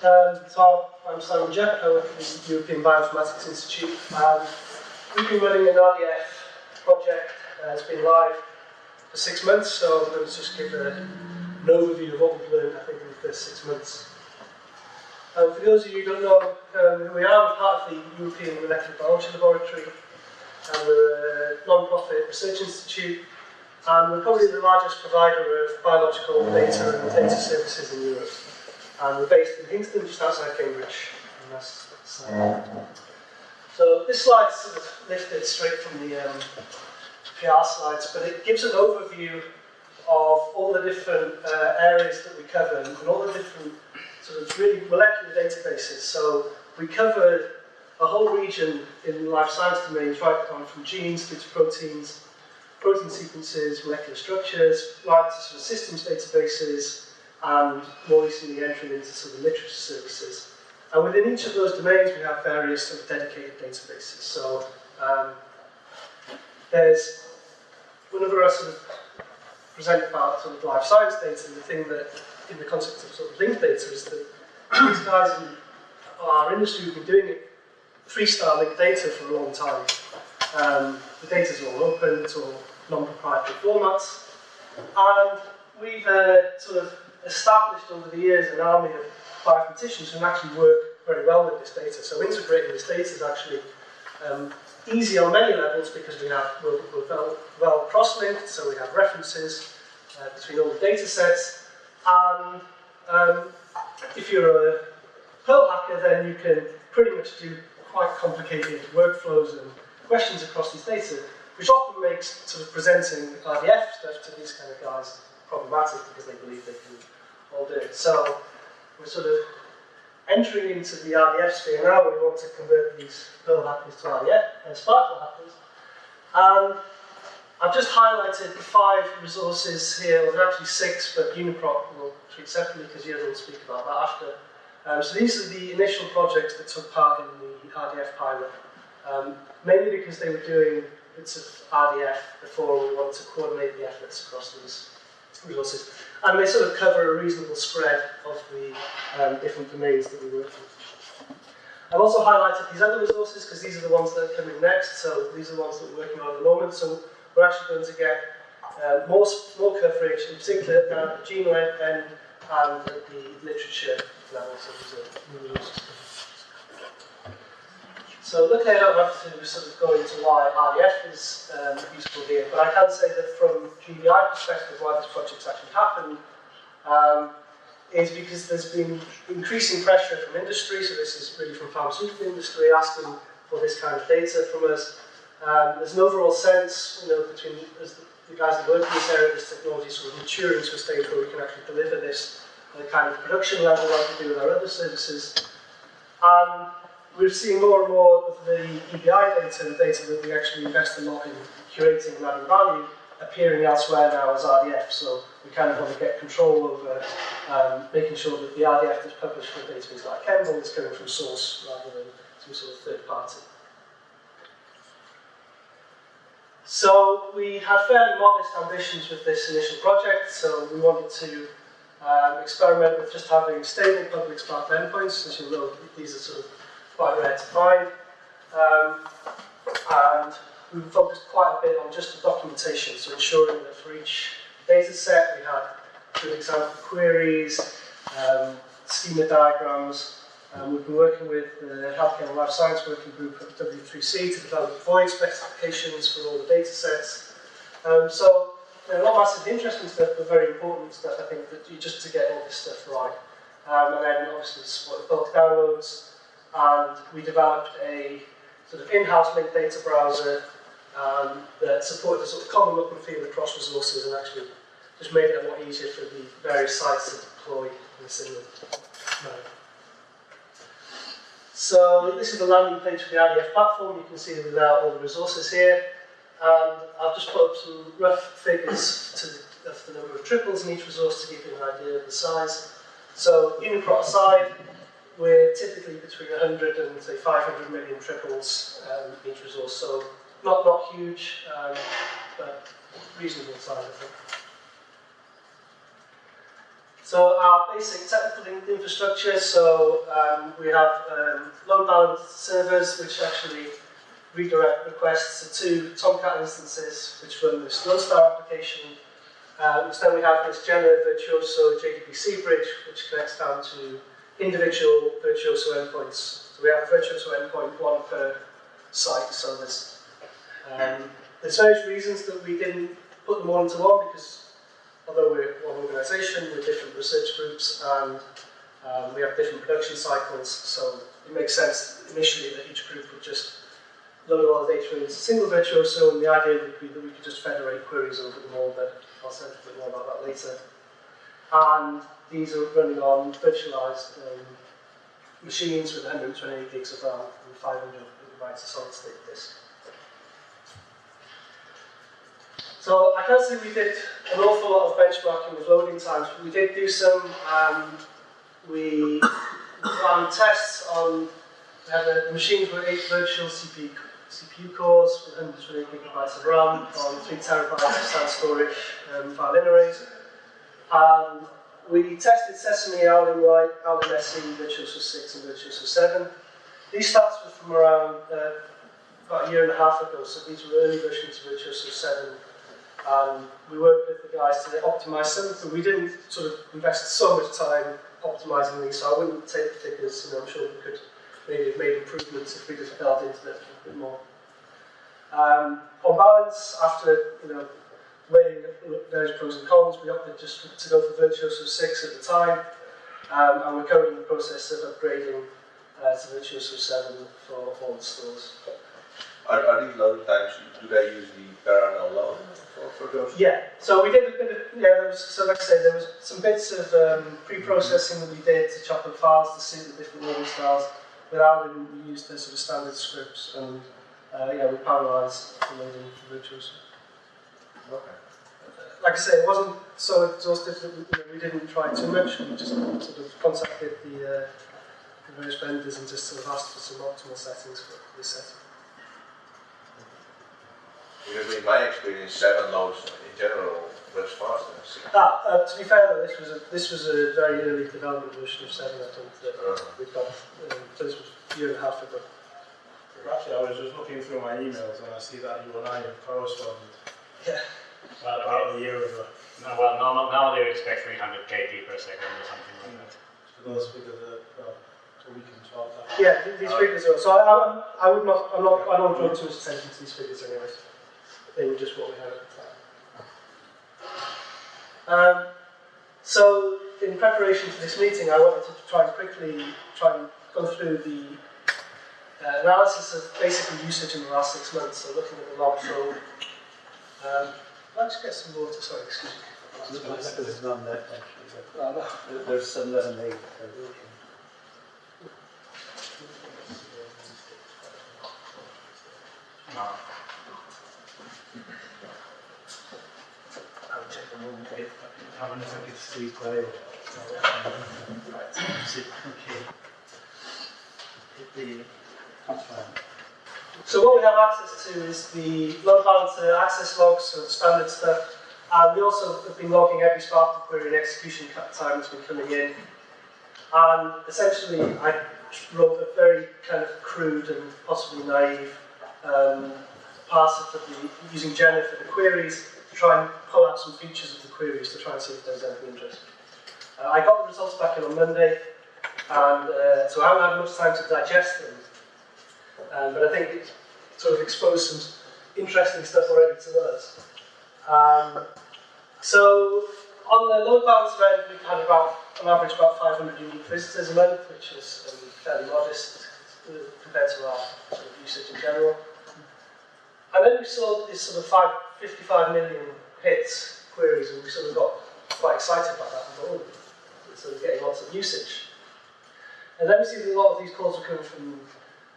I'm Simon Jupp, I work at the European Bioinformatics Institute, and we've been running an RDF project. It's been live for 6 months, so I'm going to just give an overview of what we've learned, I think, in the first 6 months. For those of you who don't know who we are, we're part of the European Molecular Biology Laboratory, and we're a non-profit research institute, and we're probably the largest provider of biological data and data services in Europe. And we're based in Hingston, just outside Cambridge. So this slide's sort of lifted straight from the PR slides, but it gives an overview of all the different areas that we cover and all the different sort of really molecular databases. So we covered a whole region in life science domains, right on from genes through to proteins, protein sequences, molecular structures, right to sort of systems databases, and more recently entering into sort of literature services. And within each of those domains we have various sort of dedicated databases. So there's, whenever I sort of present about sort of life science data, the thing that, in the concept of sort of linked data, is that these guys in our industry have been doing it freestyle linked data for a long time. The data's all open, it's all non-proprietary formats, and we've sort of established over the years an army of bioinformaticians who actually work very well with this data. So integrating this data is actually easy on many levels because we're well cross-linked, so we have references between all the data sets, and if you're a Perl hacker, then you can pretty much do quite complicated workflows and questions across these data, which often makes sort of presenting RDF stuff to these kind of guys problematic because they believe they can all do it. So we're sort of entering into the RDF sphere now. We want to convert these Perl hackers to RDF and Sparkle hackers. And I've just highlighted the 5 resources here. Well, there are actually 6, but Uniprot will treat separately because Jürgen will speak about that after. So these are the initial projects that took part in the RDF pilot, mainly because they were doing bits of RDF before we wanted to coordinate the efforts across these resources. And they sort of cover a reasonable spread of the different domains that we work with. I've also highlighted these other resources because these are the ones that are coming next, so these are the ones that we're working on at the moment. So we're actually going to get more coverage, in particular at the gene end and at the literature level. So these are new resources. So looking ahead, I don't have to sort of go into why RDF is useful here, but I can say that from EBI perspective, why this project's actually happened is because there's been increasing pressure from industry, so this is really from pharmaceutical industry asking for this kind of data from us. There's an overall sense, between the guys that work in this area, this technology is sort of maturing to a stage where we can actually deliver this at a kind of production level like we do with our other services. We're seeing more and more of the EBI data, the data that we actually invest a lot in curating and adding value, appearing elsewhere now as RDF. So we kind of want to get control over making sure that the RDF that's published from a database like Kemble is coming from source rather than some sort of third party. So we had fairly modest ambitions with this initial project. So we wanted to experiment with just having stable public Sparkle endpoints. As you know, these are sort of quite rare to find, and we focused quite a bit on just the documentation, so ensuring that for each data set we had good example queries, schema diagrams. We've been working with the Healthcare and Life Science Working Group at W3C to develop void specifications for all the data sets. So not massive interesting stuff, but very important stuff, I think, that just to get all this stuff right. And then obviously support bulk downloads. And we developed a sort of in-house linked data browser that supported a sort of common look and feel across resources and actually just made it a lot easier for the various sites to deploy in a similar manner. So this is the landing page for the RDF platform. You can see without all the resources here. And I've just put up some rough figures of the number of triples in each resource to give you an idea of the size. So Uniprot aside, we're typically between 100 and say 500 million triples each resource, so not huge, but reasonable size, I think. So our basic technical infrastructure, so we have load balanced servers which actually redirect requests to 2 Tomcat instances which run this Lodestar application. Which then we have this general Virtuoso JDBC bridge which connects down to individual Virtuoso endpoints. So we have a Virtuoso endpoint, 1 per site. So there's various reasons that we didn't put them all into one, because although we're one organisation with different research groups and we have different production cycles, so it makes sense initially that each group would just load all the data into a single Virtuoso, and the idea would be that we could just federate queries over them all, but I'll say a bit more about that later. And these are running on virtualized machines with 128 gigs of RAM and 500 gigabytes of solid state disk. So I can't say we did an awful lot of benchmarking with loading times, but we did do some. We ran tests on the machines with 8 virtual CPU cores with 128 gigabytes of RAM on 3 terabytes of SAN storage violin arrays. We tested Sesame, Alvin Light, Alvin SE, Virtuoso 6 and Virtuoso 7. These stats were from around about a year and a half ago, so these were early versions of Virtuoso 7. We worked with the guys to optimize them, but we didn't sort of invest so much time optimizing these, so I wouldn't take the figures. I'm sure we could maybe have made improvements if we just delved into it a bit more. On balance, after weighing various pros and cons, we opted just to go for Virtuoso 6 at the time, and we're currently in the process of upgrading to Virtuoso 7 for all the stores. Are these loading times, do they use the parallel load for those? Yeah, so we did a bit of, so like I say, there was some bits of pre-processing that we did to chop up files to suit the different loading styles. With Alvin, we used the sort of standard scripts, and we parallelized the loading for Virtuoso. Okay. Like I say, it wasn't so exhaustive that we didn't try too much. We just sort of contacted the various vendors and just sort of asked for some optimal settings for this setting. Because in my experience, 7 loads in general was faster. To be fair though, this was a very early development version of 7, I think, that we got. So this was a year and a half ago. Actually, I was just looking through my emails and I see that you and I have corresponded. Yeah. Well, about a year ago. No, well, now they expect 300 kb per second or something like that. So those figures are, so we can chart that. Yeah, these figures are. So I don't draw too much attention to these figures anyway. They were just what we had at the time. So in preparation for this meeting, I wanted to try and go through the analysis of basically usage in the last 6 months. So looking at the log. So let's get some water. Sorry, excuse me. There's none left actually. No. There's 11 8. No. I'll check them all. Okay. I wonder if I could see play. Right. Okay. That's fine. So what we have access to is the load balancer access logs, so the standard stuff, and we also have been logging every Spark query and execution time that's been coming in. And essentially, I wrote a very kind of crude and possibly naive parser for using Jenna for the queries to try and pull out some features of the queries to try and see if there's anything interesting. I got the results back in on Monday, and so I haven't had much time to digest them. But I think it sort of exposed some interesting stuff already to us. So on the load balancer end, we've had on average about 500 unique visitors a month, which is fairly modest compared to our sort of usage in general. And then we saw this sort of 55 million hits queries, and we sort of got quite excited by that. And thought, oh, we're sort of getting lots of usage. And then we see that a lot of these calls were coming from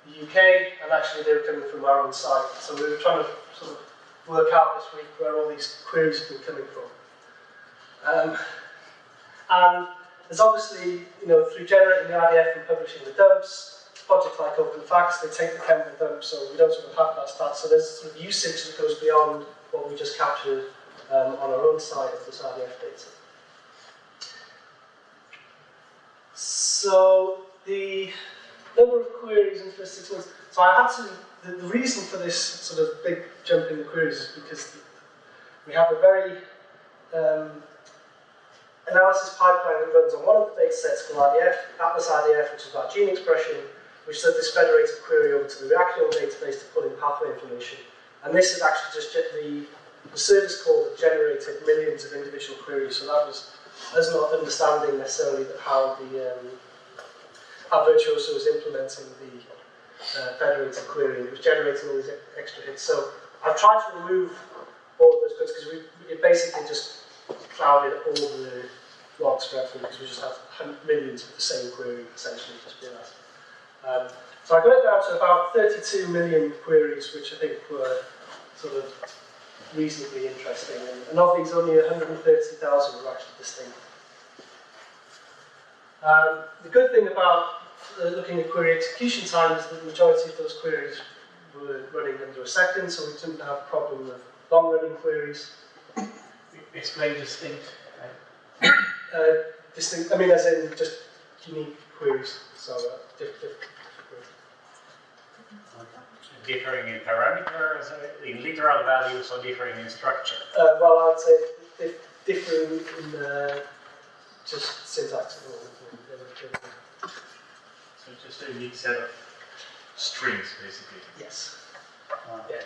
the UK, and actually they were coming from our own site. So we were trying to sort of work out this week where all these queries have been coming from. And there's obviously, through generating the RDF and publishing the dumps, projects like OpenFacts, they take the chemical dump, so we don't sort of have that stat. So there's sort of usage that goes beyond what we just captured on our own site of this RDF data. So the number of queries in the first 6 months. So I had to. The reason for this sort of big jump in the queries is because we have a very analysis pipeline that runs on one of the data sets called RDF, Atlas RDF, which is about gene expression, which does this federated query over to the reactome database to pull in pathway information. And this is actually just the service call that generated millions of individual queries. So that was us not understanding necessarily how Virtuoso was implementing the federated query. It was generating all these extra hits. So I've tried to remove all of those codes because it basically just clouded all the logs for everything because we just have millions of the same query essentially just being asked. So I got it down to about 32 million queries, which I think were sort of reasonably interesting. And of these, only 130,000 were actually distinct. The good thing about looking at query execution time is that the majority of those queries were running under a second, so we didn't have a problem with long-running queries. Explain distinct. Distinct, I mean, as in just unique queries. So different queries. Differing in parameters, in literal values, or differing in structure? Well, I'd say differing in just syntax. So just a unique set of strings, basically. Yes. Yeah.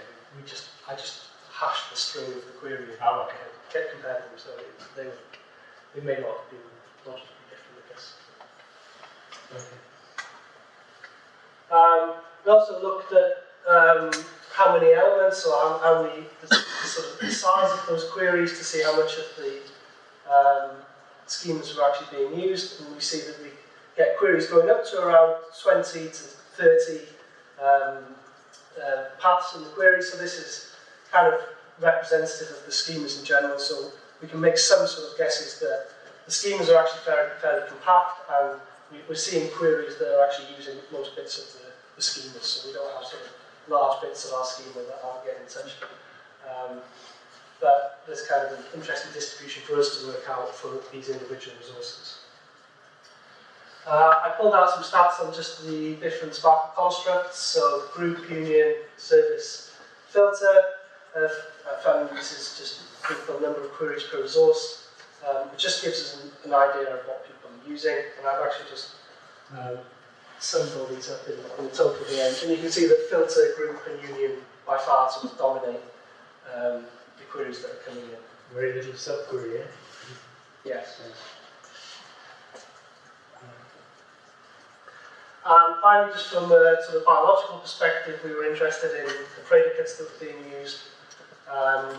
I just hashed the string of the query and okay. kept comparing them, so they may not have been logically different, I guess. Okay. We also looked at how many elements, or how many, the sort of the size of those queries to see how much of the schemas were actually being used, and we see that we get queries going up to around 20 to 30 paths in the query, so this is kind of representative of the schemas in general, so we can make some sort of guesses that the schemas are actually fairly compact, and we're seeing queries that are actually using most bits of the schemas, so we don't have sort of large bits of our schema that aren't getting touched. But there's kind of an interesting distribution for us to work out for these individual resources. I pulled out some stats on just the different Spark constructs, so group, union, service, filter. I found this is just the number of queries per resource. It just gives us an idea of what people are using, and I've actually just summed all these up in the total at the end. And you can see that filter, group, and union by far sort of dominate the queries that are coming in. Very little subquery, eh? Yes. And finally, just from a sort of biological perspective, we were interested in the predicates that were being used.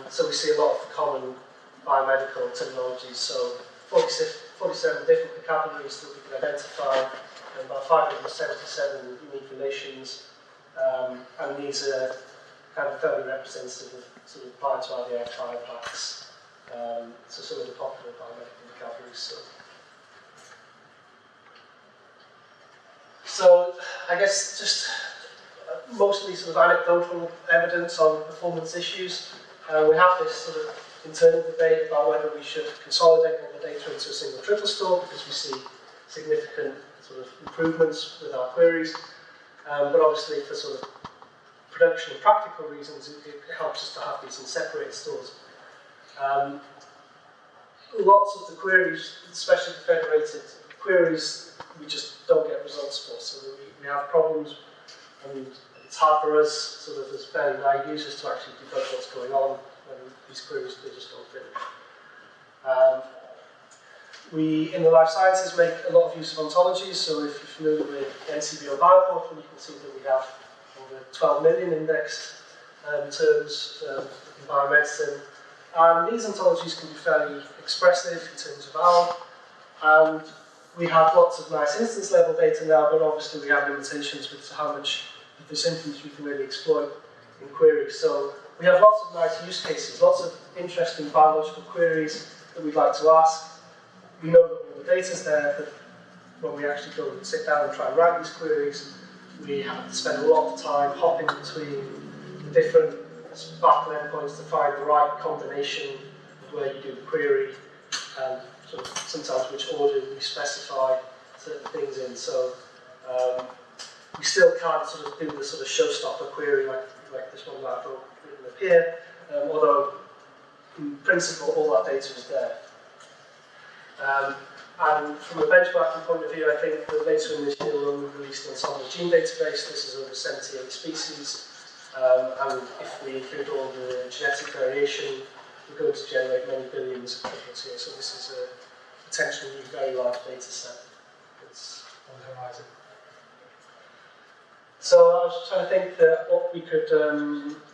So we see a lot of common biomedical terminologies, so 47 different vocabularies that we can identify, and about 577 unique relations, and these are kind of fairly representative of sort of applied to RDF biopacks, so some of the popular biomedical vocabularies. So I guess just mostly sort of anecdotal evidence on performance issues. We have this sort of internal debate about whether we should consolidate all the data into a single triple store because we see significant sort of improvements with our queries. But obviously for sort of production and practical reasons, it helps us to have these in separated stores. Lots of the queries, especially the federated queries, we just don't get results for. So we have problems, and it's hard for us, sort of as fairly naive users, to actually debug what's going on when these queries they just don't finish. We, in the life sciences, make a lot of use of ontologies. So if you're familiar with NCBO Bioportal, you can see that we have over 12 million indexed terms in biomedicine. And these ontologies can be fairly expressive in terms of OWL. And we have lots of nice instance level data now, but obviously we have limitations with how much of this instance we can really exploit in queries. So we have lots of nice use cases, lots of interesting biological queries that we'd like to ask. We know that all the data's there, but when we actually go and sit down and try and write these queries, we have to spend a lot of time hopping between the different Spark endpoints to find the right combination of where you do the query, and sort of sometimes which order we specify certain things in. So we still can't sort of do the sort of showstopper query like this one that I've written up here, although in principle all that data is there. And from a benchmarking point of view, I think the later in this year we'll release an ensemble gene database. This is over 78 species, and if we include all the genetic variation, we're going to generate many billions of couples here. So this is a potentially very large data set that's on the horizon. So I was trying to think that what we could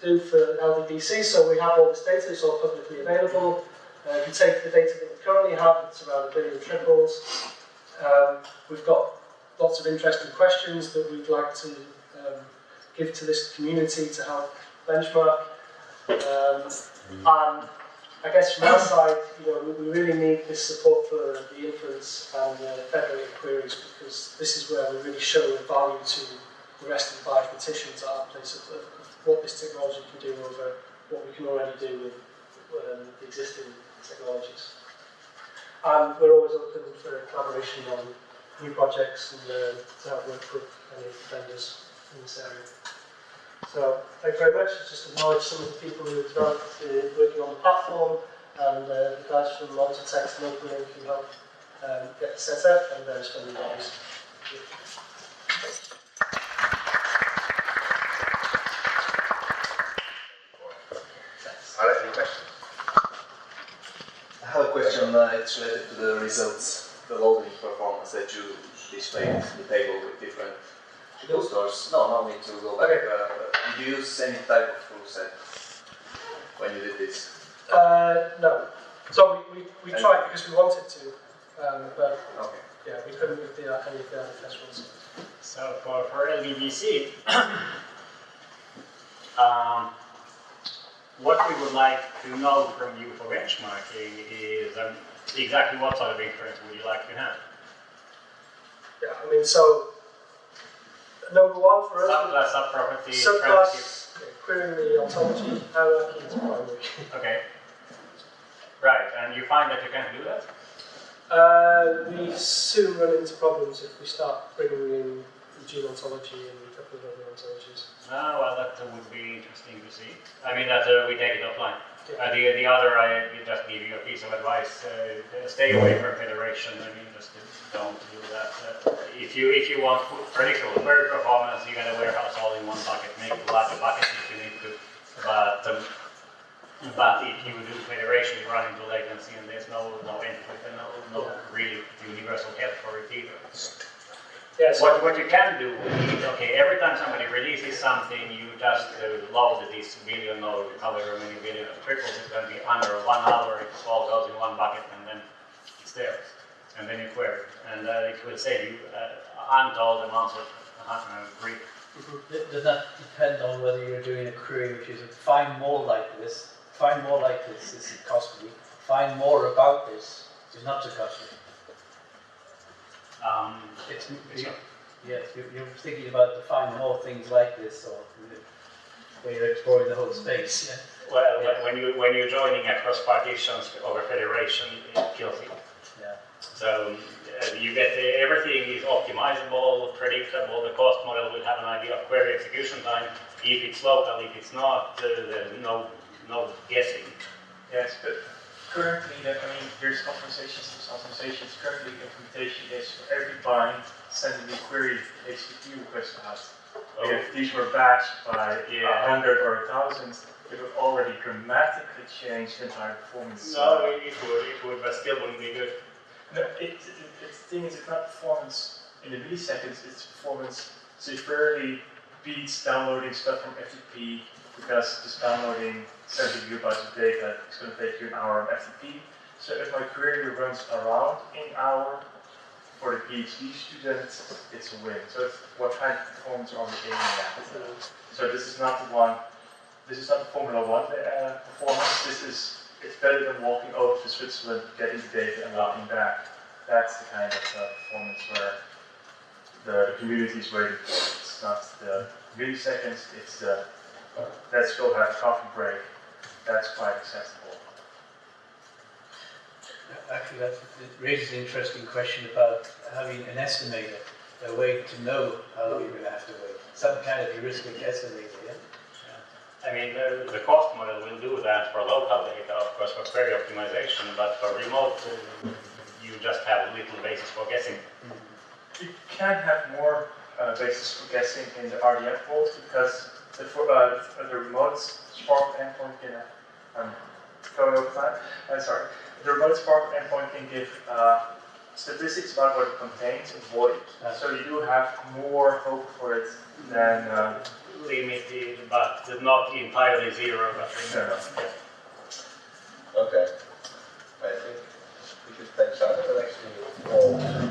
do for LDBC. So we have all this data, it's all publicly available. If you take the data that we currently have, it's around 1 billion triples. We've got lots of interesting questions that we'd like to give to this community to help benchmark. And I guess from our side, we really need this support for the inference and federated queries, because this is where we really show the value to the rest of the bioinformaticians at our place of what this technology can do over what we can already do with the existing technologies. And we're always open for collaboration on new projects and to help work with any vendors in this area. So, thank you very much. Just acknowledge some of the people who have developed working on the platform, and the guys from Autotext and OpenLink who help get it set up, and various funding bodies. Are there any questions? I have a question. It's related to the results, the loading performance that you displayed in the table with different tool stores. No need to go back. Did you use any type of tool set when you did this? No. So we tried because we wanted to, but okay. Yeah, we couldn't with any of the other test runs. So for LDBC, what we would like to know from you for benchmarking is exactly what sort of inference would you like to have? Yeah, I mean, so number one for us, Subclass, subproperty, subclass, querying the ontology hierarchy is primary. Okay. Right, and you find that you can't do that? We soon run into problems if we start bringing in gene ontology and a couple of other ontologies. Oh, well, that would be interesting to see. I mean, that we take it offline. Yeah. The other, I just give you a piece of advice: stay away from federation. I mean, just don't do that. If you want predictable query performance, you gotta warehouse all in one bucket. Make a larger bucket if you need to. But if you do federation, you run into latency, and there's no endpoint and no really universal help for it either. Yes. What you can do is, okay, every time somebody releases something, you just load this billion or however many billion of triples. It's going to be under 1 hour. It all goes in one bucket, and then it's there. And then you query, and it will save you untold amounts of grief. Does that depend on whether you're doing a query which is find more like this? Find more like this is costly. Find more about this is not so costly. You're thinking about to find more things like this, or when you're exploring the whole space. Yeah. Well, when you're joining across partitions over federation, it kills you. Yeah. So you get everything is optimizable, predictable. The cost model will have an idea of query execution time. If it's local, if it's not, there's no guessing. Yes, but currently, there's optimizations. Currently, the implementation is for every bind, sending the query HTTP request out. Oh. If these were batched by 100 or 1,000, it would already dramatically change the entire performance. No, it would, but still wouldn't be good. No, the thing is, it's not performance in the milliseconds, it's performance severely beats downloading stuff from FTP, because just downloading 70 gigabytes of data is going to take you an hour on FTP. So if my query runs around an hour for the PhD student, it's a win. So it's what kind of performance are we aiming at? So this is not the one. This is not the Formula One performance. It's better than walking over to Switzerland, getting the data, and walking back. That's the kind of performance where the community is waiting for. It's not the milliseconds. It's the let's go have a coffee break. That's quite acceptable. Actually, that raises an interesting question about having an estimator, a way to know how long you're going to have to wait. Some kind of heuristic estimator, yeah? I mean, the cost model will do that for local data, of course, for query optimization, but for remote, you just have little basis for guessing. You can have more basis for guessing in the RDF world because the remote Spark endpoint can going over time. Sorry, the remote Spark endpoint can give statistics about what it contains in void. So you do have more hope for it than limited, but not entirely zero. But Okay. I think we should thank Simon and actually all